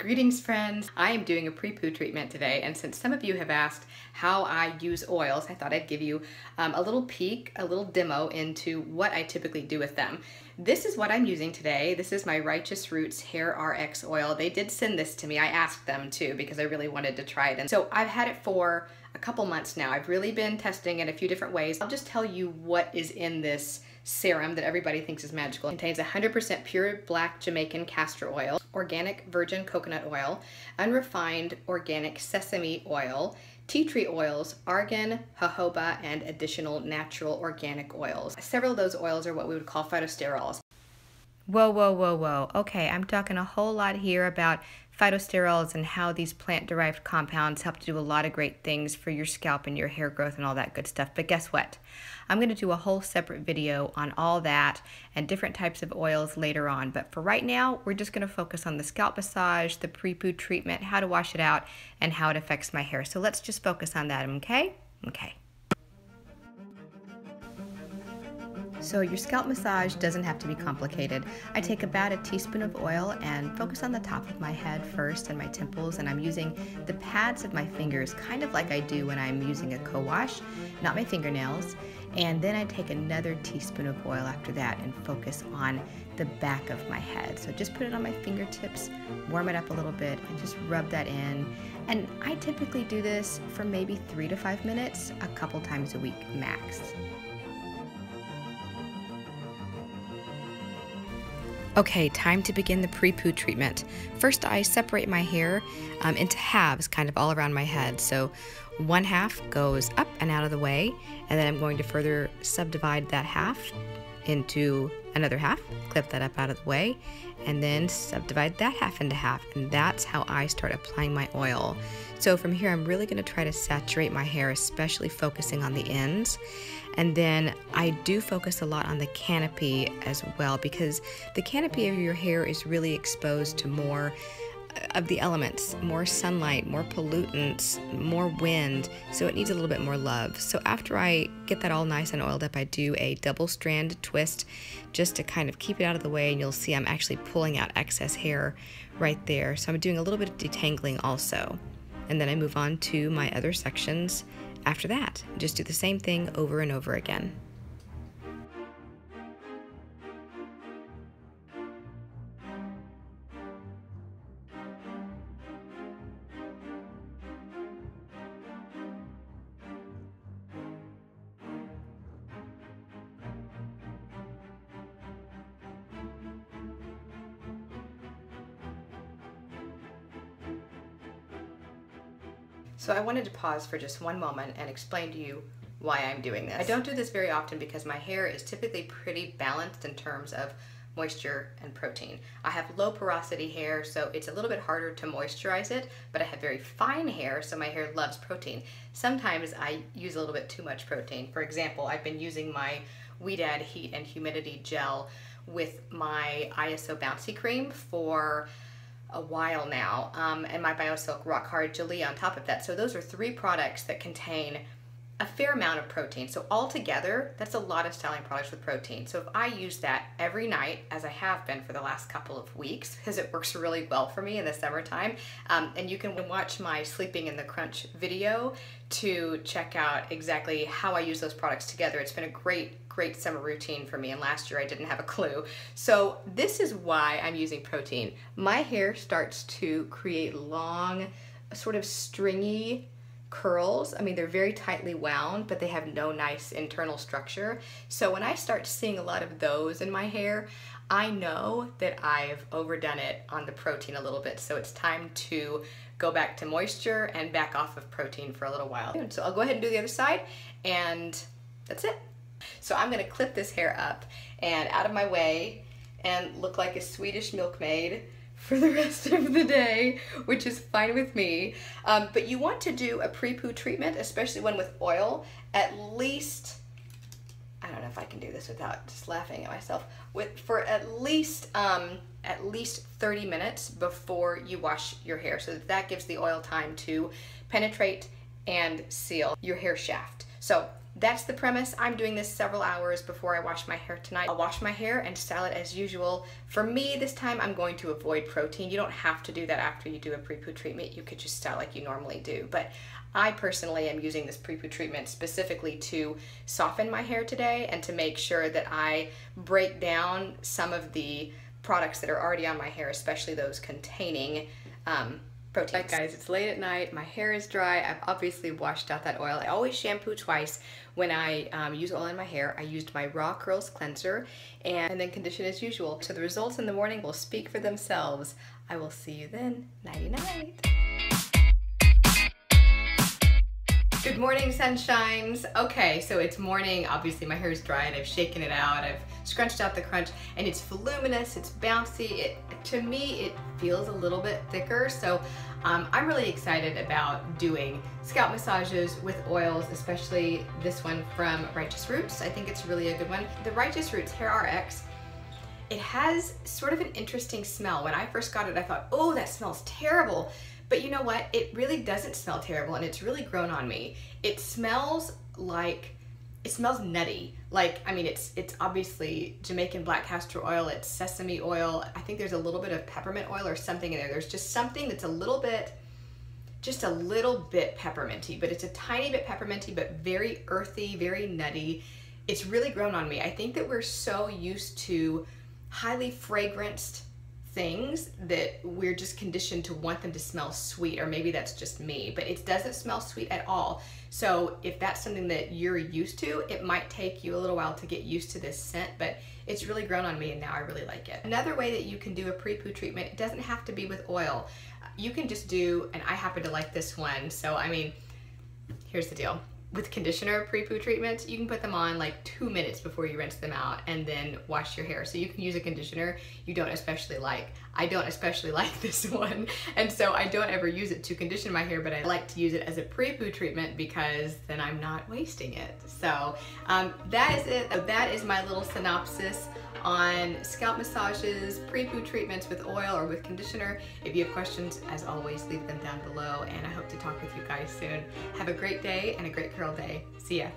Greetings friends! I am doing a pre-poo treatment today, and since some of you have asked how I use oils, I thought I'd give you a little peek, a little demo into what I typically do with them. This is what I'm using today. This is my Rightous Roots Hair RX oil. They did send this to me. I asked them to because I really wanted to try it. And so I've had it for a couple months now. I've really been testing it a few different ways. I'll just tell you what is in this serum that everybody thinks is magical. It contains 100% pure black Jamaican castor oil, organic virgin coconut oil, unrefined organic sesame oil, tea tree oils, argan, jojoba, and additional natural organic oils. Several of those oils are what we would call phytosterols. Whoa, whoa, whoa, whoa. Okay, I'm talking a whole lot here about phytosterols and how these plant-derived compounds help to do a lot of great things for your scalp and your hair growth and all that good stuff. But guess what? I'm going to do a whole separate video on all that and different types of oils later on. But for right now, we're just going to focus on the scalp massage, the pre-poo treatment, how to wash it out, and how it affects my hair. So let's just focus on that, okay? Okay. So your scalp massage doesn't have to be complicated. I take about a teaspoon of oil and focus on the top of my head first and my temples, and I'm using the pads of my fingers, kind of like I do when I'm using a co-wash, not my fingernails. And then I take another teaspoon of oil after that and focus on the back of my head. So just put it on my fingertips, warm it up a little bit, and just rub that in. And I typically do this for maybe 3 to 5 minutes, a couple times a week max. Okay, time to begin the pre-poo treatment. First, I separate my hair into halves, kind of all around my head. So one half goes up and out of the way, and then I'm going to further subdivide that half into another half, clip that up out of the way, and then subdivide that half into half. And that's how I start applying my oil. So from here, I'm really going to try to saturate my hair, especially focusing on the ends. And then I do focus a lot on the canopy as well, because the canopy of your hair is really exposed to more of the elements, more sunlight, more pollutants, more wind, so it needs a little bit more love. So after I get that all nice and oiled up, I do a double strand twist just to kind of keep it out of the way, and you'll see I'm actually pulling out excess hair right there. So I'm doing a little bit of detangling also. And then I move on to my other sections after that. Just do the same thing over and over again. So I wanted to pause for just one moment and explain to you why I'm doing this. I don't do this very often because my hair is typically pretty balanced in terms of moisture and protein. I have low porosity hair, so it's a little bit harder to moisturize it, but I have very fine hair, so my hair loves protein. Sometimes I use a little bit too much protein. For example, I've been using my Weedad Heat and Humidity Gel with my ISO Bouncy Cream for a while now, and my BioSilk Rock Hard Jelly on top of that. So those are 3 products that contain a fair amount of protein. So altogether, that's a lot of styling products with protein. So if I use that every night, as I have been for the last couple of weeks, because it works really well for me in the summertime, and you can watch my Sleeping in the Crunch video to check out exactly how I use those products together. It's been a great summer routine for me, and last year I didn't have a clue. So this is why I'm using protein. My hair starts to create long, sort of stringy curls. I mean, they're very tightly wound, but they have no nice internal structure. So when I start seeing a lot of those in my hair, I know that I've overdone it on the protein a little bit. So it's time to go back to moisture and back off of protein for a little while. So I'll go ahead and do the other side, and that's it. So I'm going to clip this hair up and out of my way and look like a Swedish milkmaid for the rest of the day, which is fine with me. But you want to do a pre-poo treatment, especially one with oil, at least, I don't know if I can do this without just laughing at myself, for at least 30 minutes before you wash your hair, so that gives the oil time to penetrate and seal your hair shaft. So that's the premise. I'm doing this several hours before I wash my hair tonight. I'll wash my hair and style it as usual. For me, this time I'm going to avoid protein. You don't have to do that after you do a pre-poo treatment. You could just style like you normally do. But I personally am using this pre-poo treatment specifically to soften my hair today and to make sure that I break down some of the products that are already on my hair, especially those containing proteins. Right guys, it's late at night, my hair is dry, I've obviously washed out that oil. I always shampoo twice when I use oil in my hair. I used my Raw Curls cleanser and then condition as usual. So the results in the morning will speak for themselves. I will see you then. Nighty night. Good morning, sunshines. Okay, so it's morning. Obviously my hair is dry and I've shaken it out. I've scrunched out the crunch and it's voluminous, it's bouncy. To me, it feels a little bit thicker. So I'm really excited about doing scalp massages with oils, especially this one from Rightous Roots. I think it's really a good one. The Rightous Roots Hair RX, it has sort of an interesting smell. When I first got it, I thought, oh, that smells terrible. But you know what? It really doesn't smell terrible and it's really grown on me. It smells nutty. Like, I mean, it's obviously Jamaican black castor oil, it's sesame oil. I think there's a little bit of peppermint oil or something in there. There's just something that's just a little bit pepperminty, but it's a tiny bit pepperminty, but very earthy, very nutty. It's really grown on me. I think that we're so used to highly fragranced things that we're just conditioned to want them to smell sweet, or maybe that's just me, but it doesn't smell sweet at all. So if that's something that you're used to, it might take you a little while to get used to this scent, but it's really grown on me and now I really like it. Another way that you can do a pre-poo treatment, it doesn't have to be with oil. You can just do, and I happen to like this one, so I mean, here's the deal. With conditioner pre-poo treatments, you can put them on like 2 minutes before you rinse them out and then wash your hair. So you can use a conditioner you don't especially like. I don't especially like this one, and so I don't ever use it to condition my hair, but I like to use it as a pre-poo treatment because then I'm not wasting it. So that is it. That is my little synopsis on scalp massages, pre-poo treatments with oil or with conditioner. If you have questions, as always, leave them down below, and I hope to talk with you guys soon. Have a great day and a great curl day. See ya.